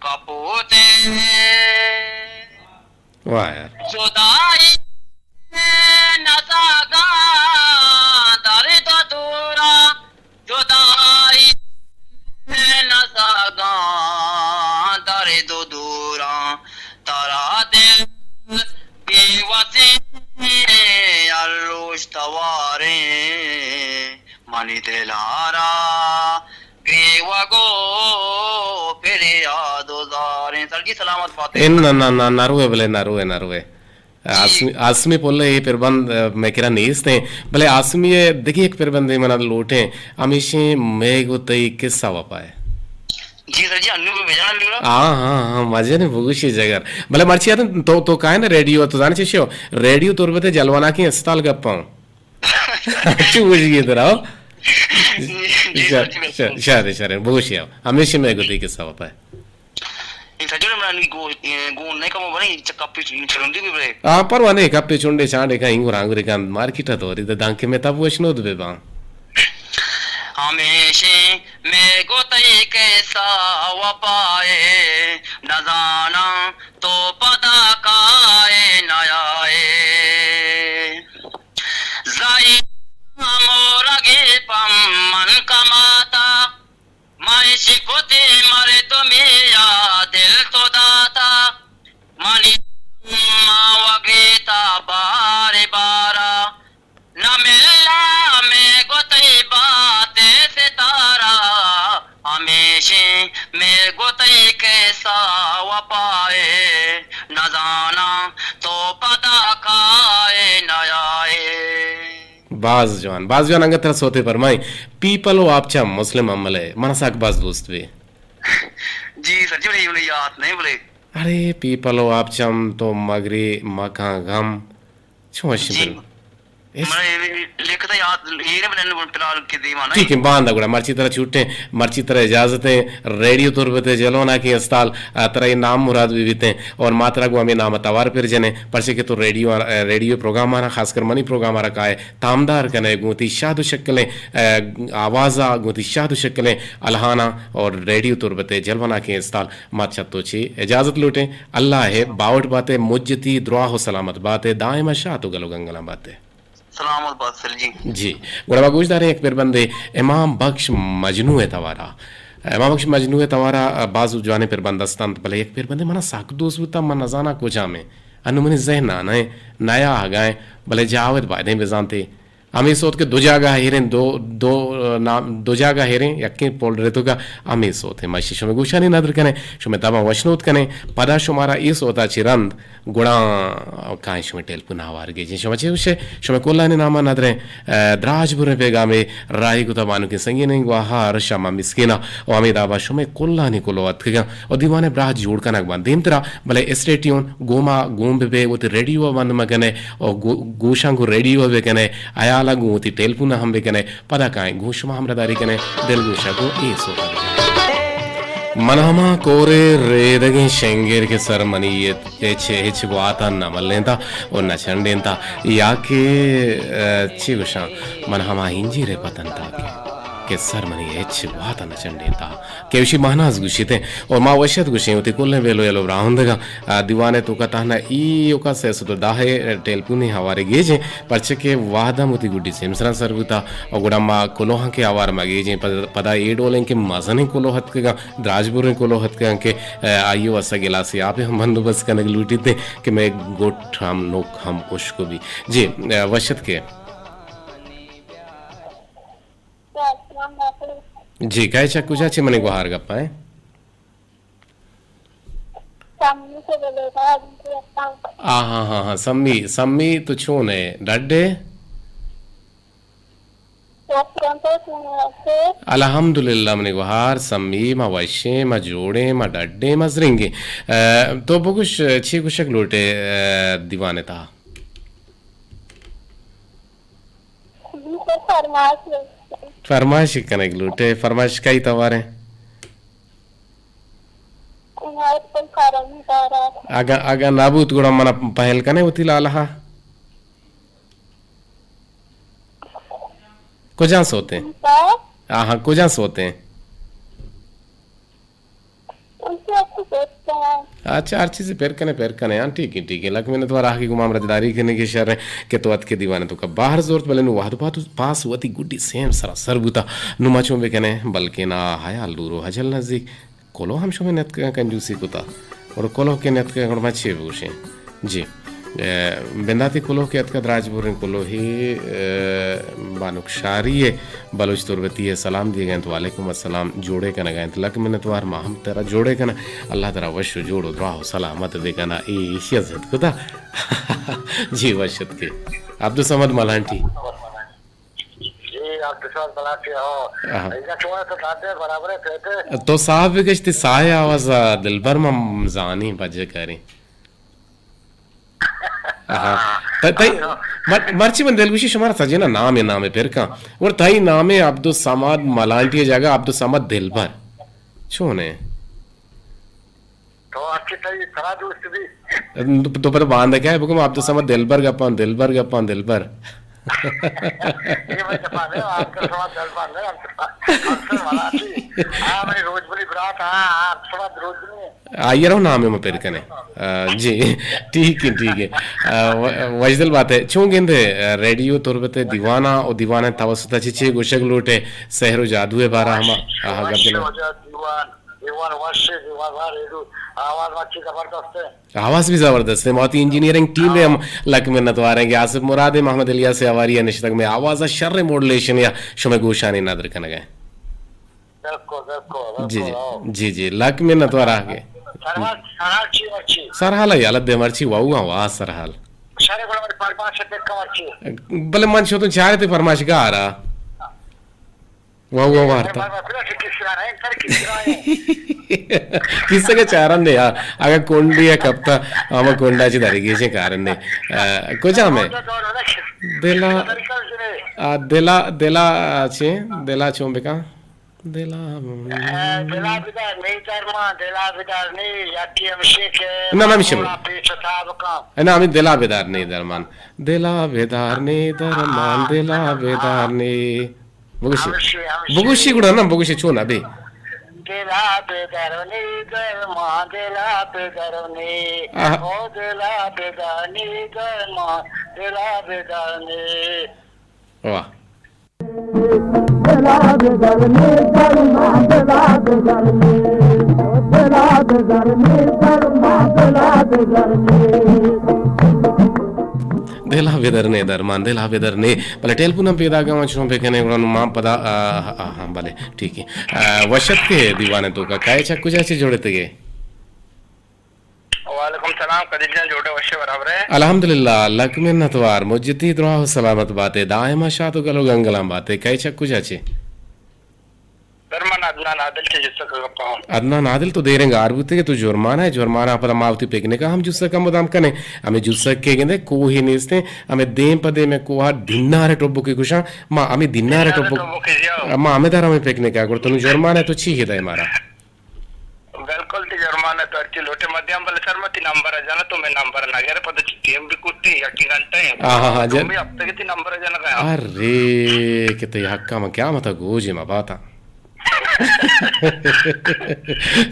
कापोते वाह यार जुदाई नसागा तारे तो दूरा जुदाई नसागा तारे तो दूरा तारा दिल बेवसी अल्लुश तवारे मनी दिलारा ग्रीवगो परियादो जारे सर जी सलामत बातें ना नरुवे आसमी पोले ये पिरबंद मैं किरा नेस्ते भले आसमी ये देखिए एक पिरबंद मना लोटे हमेशा मैं को तई किस्सा वापाए जी सर जी अन्नू पे भेजना लियो हाँ मजे ने भूषी जगह भले मर्ची आते तो काहे ना रेडियो तो जाने चाहिए रेडियो तुरबते जलवाना की अस्ताल गप्पा अच्छी बुझ गई तेरा शारे भूषी आओ हमेशा मैं को तई किस्सा वापाए परवाने कप्पे चुंडे चांडे का इंगुर आंगुरे का मार्केट तो री द दांके में तब वशनो दबे बा हमेशे मैं को तई कैसा वपाए न जाना तो पता काए न आए जाई मोरगे पम मन कमाता मैं शिकोते मरे तो मेरा दिल तो दाता मनी मावगीता बारे बारा न मिलना मैं गोतई बाते सितारा हमेशा मैं गोतई कैसा वपाए आए न जाना तो पता खाए न आए बाज जवान अंगत तरह सोते फरमाई पीपल आपचा मुस्लिम अमले मनसाक बाज दोस्त वे जी सर जी मुझे याद नहीं बोले अरे पीपल आपचम तो मगरे मका गम छोश जी मैं लिखता याद ये ने मैंने फिलहाल के दीवाना ठीक है बांधा गुड़ा मर्ची तरह छूटे मर्ची तरह इजाजतें रेडियो तुरबते जलोना की अस्ताल तरह ये नाम मुराद भी बीते और मात्रा को हमें नाम तवार फिर जने परसे के तो रेडियो प्रोग्राम आना खासकर मनी प्रोग्राम आरा का है तामदार कने गुती शादु शक्लें आवाज़ा गुती शादु शक्लें अलहाना और रेडियो तुरबते जलवाना की अस्ताल मात छत्तो छी इजाजत लूटे अल्लाह है बावट बातें मुज्जती दुआ हो सलामत बातें दायमा शाह तो गलो गंगला बातें सलामत बात सर जी गुड़ाबा गुजदारे एक पेर बंदे इमाम बख्श मजनू तवारा बाजू जाने पेर बंदस्तान भले एक पेर बंदे मना साक दोस्त बुता मन नजाना कोचा में अनुमनि जहन आने नया आ गए भले जावत बादे में जानते हमें सोच के दो जगह हेरें दो जगह हेरें यक्के पोल रहे तो का हमें सोते माशी शुमे गुशानी नदर कने शुमे तबा वशनोत कने पदा शुमारा ये सोता चिरंद गुड़ा काहे शुमे टेल पुनावार गे जे शुमे उसे शुमे कोल्ला ने नामा नदरे द्राज बुरे पेगा में राही को तबानु के संगी नहीं वाहार शमा मिस्किना और हमें दाबा शुमे कोल्ला ने कोलो अतका और दीवाने ब्राज जोड़ कनक बंद देम तेरा भले स्टेटियन गोमा गोम बे वो रेडियो बंद मगने और गोशां को रेडियो बे कने आया गुती टेलपुना हम बेकने पदा काए घुषमा हमरदारी कने दिल गुशा को ए सो मनहमा कोरे रेदगे शेंगेर के सर मनीये छे हिच को आता न मल्लेंता और न छंडेंता याके चिगुशा मनहमा हिंजी रे पतंता के सर मनी हिच वाता न छंडेंता के विषय महनाज गुशिते और मा वशत गुशे होती कोल्ले वेलो येलो राउंडगा दीवाने तो का ताना ई ओका से तो दाहे टेलपुनी हवारे गेजे परचे के वादा मुती गुडी सिमसरा सरबुता और गुडम्मा कोलोहा के आवार मगेजे पदा ए डोलें के मजने कोलोहत के द्राजपुर कोलोहत के आयु असा गिलासी आप हम बंदोबस्त करने लूटी थे कि मैं गोट हम नोक हम उसको भी जी वशत के जी काय चक्कू चाची मने को हार गप्पा है हाँ सम्मी तो छून है डड्डे अल्हम्दुलिल्लाह मने को हार सम्मी मा वैशे मा जोड़े मा डड्डे मा जरिंगे तो बहुश छी कुशक लोटे दीवाने था फरमाइश कने लूटे फरमाइश कई तवारे आगा नाबूत गुड़ा मना पहल कने होती लालहा कुजा सोते हाँ कुजा सोते अच्छा हर चीज पेर कने हाँ ठीक है लग मैंने तुम्हारा आगे गुमाम रजदारी करने के शर के तो अत के दीवाने तो का बाहर जोरत बले नु वाद बात पास वती गुड्डी सेम सरा सरबुता नुमाचो में कने बल्कि ना हाया लूरो हजल नजदीक कोलो हम शो में नत कंजूसी कुता और कोलो के नत के गड़मा छे बुशे जी बेंदाती कोलो के अतका राजपुर कोलो ही बानुकशारी बलोच तुरबती है सलाम दिए गए तो वालेकुम अस्सलाम जोड़े का गए तो लक मैंने तुम्हार माहम तेरा जोड़े का ना अल्लाह तेरा वश जोड़ो दुआ सलामत देखा ना इज्जत को था जी वशत के अब्दुल समद मलांटी तो साहब भी गश्ती साय आवाज दिलबर में जानी बजे करें मर्ची बन दिलगुशी शुमारा सजना नाम है फिर का और ताई नाम है अब्दुल समद मलांटी जगह अब्दुल समद दिलबर छोने तो अच्छी ताई खरा दोस्त भी तो पर बांध क्या है बुकम अब्दुल समद दिलबर दिलबर ये मैं जाने आपका समाज दिलबर है अक्सर वाला थी हां मैं रोज बड़ी बात हां आप समाज रोज नहीं आइए रहो नाम है मैं पेर कने जी ठीक है वजदल बात है चूं गेंदे रेडियो तुरबते दीवाना और दीवाना तवसता चिचे गोशक लोटे सहरो जादू है बारा हम दीवान वाशे दीवान रेडियो आवाज अच्छी जबरदस्त है आवाज भी जबरदस्त है बहुत इंजीनियरिंग टीम है हम लक में नतवा रहे हैं आसिफ मुराद मोहम्मद अलिया से आवारी निश्तक में आवाज शर्र मॉड्यूलेशन या शुमे गोशानी नादर कन गए जी लक में नतवा रहा के सरहाल याला देमरची वाऊगा वा सरहाल भले मन शो तो चारे ते फरमाश का आ रहा वाऊगा वार्ता किसके चारण ने यार अगर कोंडी है कब तक हम कोंडाची दारिगीचे कारण ने कुछ हमें दिला दिला दिला चे दिला चोंबे का दिला बिदार नहीं दरमा दिला बिदार नहीं याकी अभिषेक ना ना मिशे ना अमी दिला बेदार नहीं दरमान दिला बेदार नहीं दरमान दिला बेदार नहीं बुगुशी गुड़ा ना बुगुशी चोना बे दिला बेदार नहीं दरमा दिला बेदार नहीं ओ दिला बेदार नहीं दरमा दिला बेदार नहीं वाह दिला बेदरने दरमान दिला बेदरने भले टेलपुना पेदा का वचनों पे कहने गुणा मां पदा हाँ भले ठीक है वशत के दीवाने तो का काय चक्कू जैसे जोड़े थे वालेकुम सलाम कदीजन जोड़े वशे बराबर है अल्हम्दुलिल्लाह लक में नतवार मुज्जती दुआ सलामत बातें दायमा शातो गलो गंगलाम बातें काय चक्कू जाचे दरमान अदनान आदिल से जिससे करता हूं अदनान आदिल तो दे रहेंगे आरबुते के तो जुर्माना है जुर्माना पर मावती पेकने का हम जुस्सा कम बदाम कने हमें जुस्सा के गेंदे को ही नेस्ते हमें देम पदे में कोहा दिन्नारे टोब्बो की कुशा मां हमें दिन्नारे टोब्बो मां हमें दारा में पेकने का अगर तुम जुर्माना है तो छी है हमारा बिल्कुल ती जुर्माना तो अच्छी लोटे मध्यम बल सरमती नंबर है जाना तो मैं नंबर ना गया पता टीम भी कुत्ती यकी घंटे हां जन मैं अब तक ती नंबर है जाना का अरे कितने हक्का में क्या मत गोजे में बाता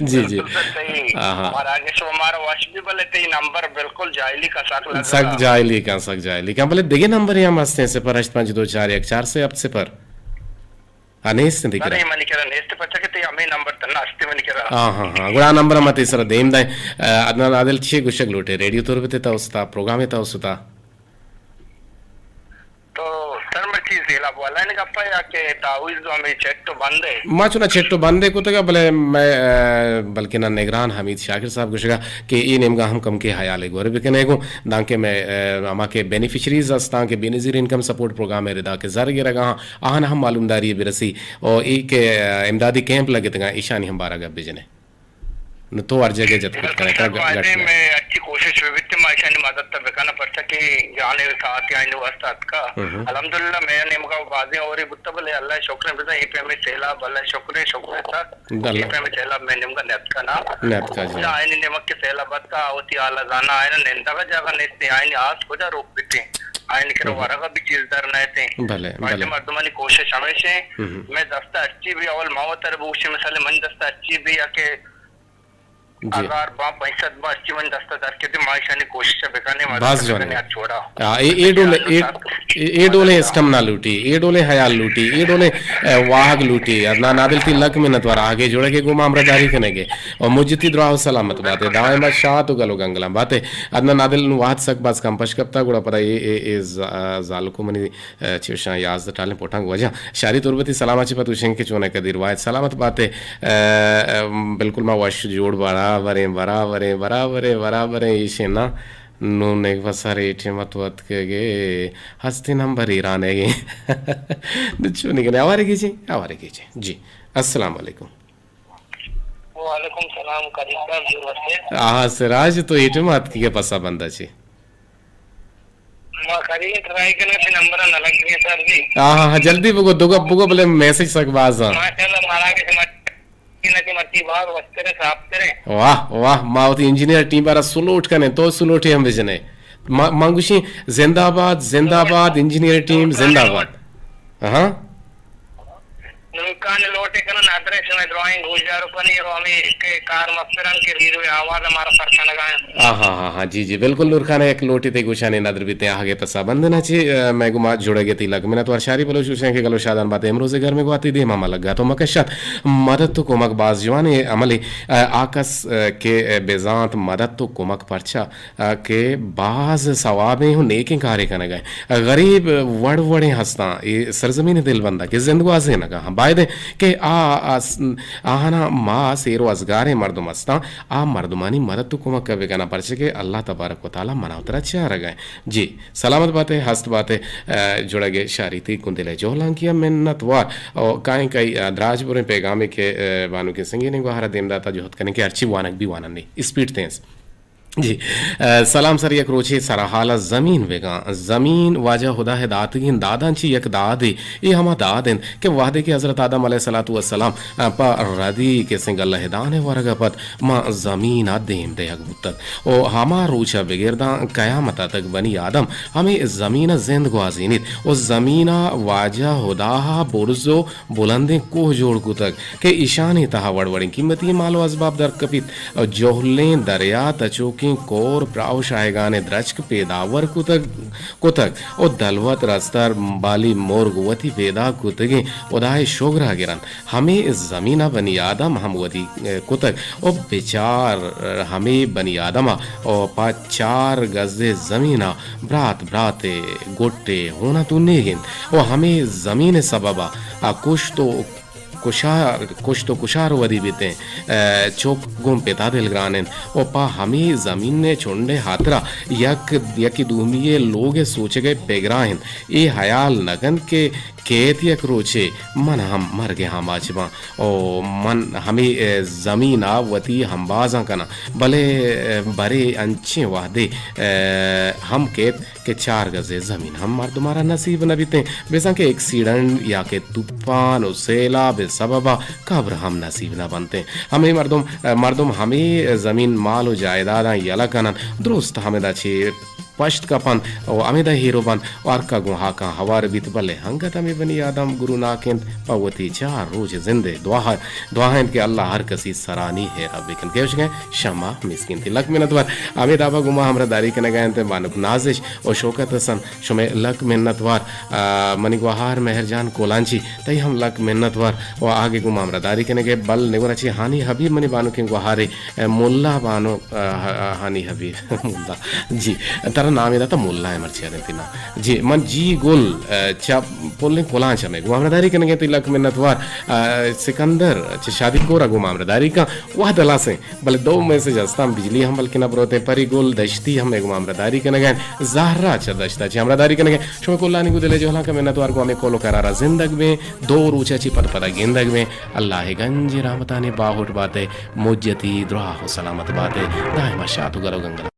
जी जी और आगे से हमारा वॉश भी बोले थे नंबर बिल्कुल जायली का साथ लगा सक जायली का बोले देखिए नंबर यहाँ मस्त है से पर 822414 से अब से पर अनेस ने दिख रहा नहीं मनी करा नेस्ट पता के ते हमें नंबर तन्ना अस्ते मनी करा हाँ गुड़ा नंबर मत इस तरह देम दाए अदनान आदिल छे गुशक लोटे रेडियो तौर पे था उसता प्रोग्राम था उसता तो सर मैं चीज ला बोला ने गप्पा या के तावीज जो हमें चेक तो बंद है मां चुना चेक तो बंद है को तक भले मैं बल्कि ना निगरान हमीद शाकिर साहब गुशगा कि ये नेमगा हम कम के हयाले गोरे बिकने को दांके में अमा के बेनिफिशियरीज अस्ता के बेनजीर इनकम सपोर्ट प्रोग्राम है रिदा के जरिए रगा आन हम मालूमदारी बिरसी और एक इमदादी कैंप लगे तगा ईशानी हम बारह गब बिजने न तो हर जगह जत कुछ करे का मैं अच्छी कोशिश विविध माशानी मदद तब बेकाना पड़ता कि जाने साथ या इन वास्तात का अल्हम्दुलिल्लाह मैं नेमका बाजी और बुत्तबले अल्लाह शुक्र बिदा ई पे में सेला बल्ला शुक्र था ई पे में सेला मैं नेमका नेत का जी आइन नेमक के सेला बत्ता होती आला जाना आइन नेंदा का जगह नेते आइन आज हो जा रोक बिते आइन के वारा भी चीज दर नहीं थे भले मर्दमानी कोशिश हमेशा मैं दस्ता अच्छी भी अवल मावतर बूशे मिसाल मन दस्ता अच्छी भी या के अगर बाप पैसा बस जीवन दस्ता दर के माशानी कोशिश बेकाने बस जो ने छोड़ा ए डोले स्टम ना लूटी ए डोले हयाल लूटी ए डोले वाहग लूटी अदना नादिल ती लक में नतवार आगे जोड़े के गुमा अमरदारी कनेगे और मुज्जती दुआ सलामत बातें दाएं में शाह तो गलो गंगला बातें अदना नादिल वाहत सक बस कम पशकप्ता गुड़ा पता ये जालको मनी चिवशा याज टाले पोटांग वजह शारी तुरबती सलामाची पतुशें के चोने का दिरवायत सलामत बातें बिल्कुल मा वश जोड़ बराबर इसे ना नूने वसारे इटे मतवत के गे हस्ती नंबर ईरान है ये दुच्चो निकले आवारे कीजिए जी अस्सलाम वालेकुम वालेकुम सलाम करीबा जुरवसे सिराज तो इटे मत की के पसा बंदा छी मां करिए ट्राई करने से नंबर न लग गए सर जी हाँ जल्दी बुगो बोले मैसेज सक बाज माशाल्लाह मारा के वाह मावती इंजीनियर टीम बारा सुलोट कने तो सुलोटे हम विजने मांगुशी जिंदाबाद इंजीनियर टीम जिंदाबाद हाँ नुकान लोटे कना नादरेश में ड्राइंग हो जा रुपनी रोमी के कार मफरन के रीर में आवाज हमारा फरसा लगाया हाँ जी बिल्कुल नूर खान एक लोटे ते गुशाने नदर बीते आगे पसा बंदना ची मैं गुमा जुड़े ती लग मैंने तो शारी बोलो शुशे के गलो शादान बात एमरोजे घर में गुआती दे मामा लगा तो मकशत मदद तो कोमक बाज जवाने अमली आकस के बेजांत मदद तो कोमक परचा के बाज सवाबे हो नेके कार्य करने गए गरीब वड़ वड़े हंसता ये सरजमीन दिल बंदा के जिंदगी आजे ना फायदे के आहाना मा सेरो अजगार मर्दम अस्ता आ मर्दमानी मदद तो कुमा कवे गाना परचे के अल्लाह तबारक व तआला मना उतरा अच्छा रगाए जी सलामत बातें हस्त बातें जुड़ा गए शारीती कुंदिले जोलांकिया मिन्नत वार और काई काई द्राजपुर पैगामे के बानु के संगी ने गुहारा देमदाता जो हत करने के अर्ची वानक भी वानन नहीं स्पीड तेंस जी सलाम सर यक रोचे सरहाला ज़मीन वेगा ज़मीन वाजा खुदा है दातगिन दादांची यक दादे ये हमा दादें के वादे के हज़रत आदम अलैहिस्सलातु वस्सलाम पा रदी के सिंगल हिदाने वरगपत मा ज़मीन आदेम दे हकबुतक ओ हमा रोचा बेगिरदा क़यामत तक बनी आदम हमें ज़मीन जिंद ग्वाजीनित ओ ज़मीना वाजा खुदा बुरजो बुलंदे कोह जोड़ कुतक के ईशानी तहा वड़वड़ी कीमती मालो असबाब दर कपित जोहलें दरिया तचोक कोर प्राव शायगाने द्रचक पेदावर कुतक ओ दलवत रस्तर बाली मोरगवती पेदा कुतगे उदाय शोगरा गिरन हमें जमीना बनी आदम हम वती कुतक ओ बेचार हमें बनी आदमा ओ पा 4 गज़े जमीना ब्रात ब्राते गोटे होना तू नेगिन ओ हमें जमीन सबबा कुछ तो कुशार वदी बीते चोक गुम पेता दिल ग्रानेन ओ पा हमें जमीन ने छोड़ने हाथरा यक दूमिये लोग सोचे गए पेगराहन ए हयाल नगन के केत यक रोचे मन हम मर गए हम आजमा ओ मन हमें जमीन आवती हम बाजा कना भले बरे अंचे वादे हम केत के 4 गज़े ज़मीन हम मर तुम्हारा नसीब न बीते बेसा के एक्सीडेंट या के तूफान और सैलाब सबबा कब्र हम नसीब न बनते हमें मर्दम हमें ज़मीन माल और जायदादा यला कनन दुरुस्त हमें दाचे पश्त कपन और अमेदा हीरो बन और का गुहा का हवार बीत बले हंगत हमें बनी आदम गुरु नाकें पवती 4 रोज जिंदे दुआहन के अल्लाह हर कसी सरानी है रबिकन केश गए शमा मिस्किन थी लक मिन्नत वार अमे दाबा गुमा हमरा दारी के गए ते मानुक नाजिश और शौकत हसन शुमे लक मिन्नत वार मनी गुहार मेहरजान कोलांची तई हम लक मिन्नत वार और आगे गुमा हमरा दारी के गए बल नेगरची हानि हबीब मनी बानु के गुहारे मुल्ला बानो हानि हबीब मुल्ला जी नाम था मुल्ला है मर्चिया देना जी मन जी गुल चा पोलने कोलांचा में गुमामदारी करने के तिलक में नतवार सिकंदर शादी को रघु मामदारी का वह दला से भले 2 में से जस्ता बिजली हम बल्कि न बरोते परी गुल दश्ती हमें गुमामदारी करने गए जहरा च दश्ता ची हमदारी करने गए शो कोल्ला नि गुदले जो हला का में नतवार को हमें कोलो करारा जिंदगी में 2 रूचा ची पता गेंदग में अल्लाह गंज रहमताने बाहुट बातें मुज्जती दुआ हो सलामत बातें दायमा शातु गरो गंगा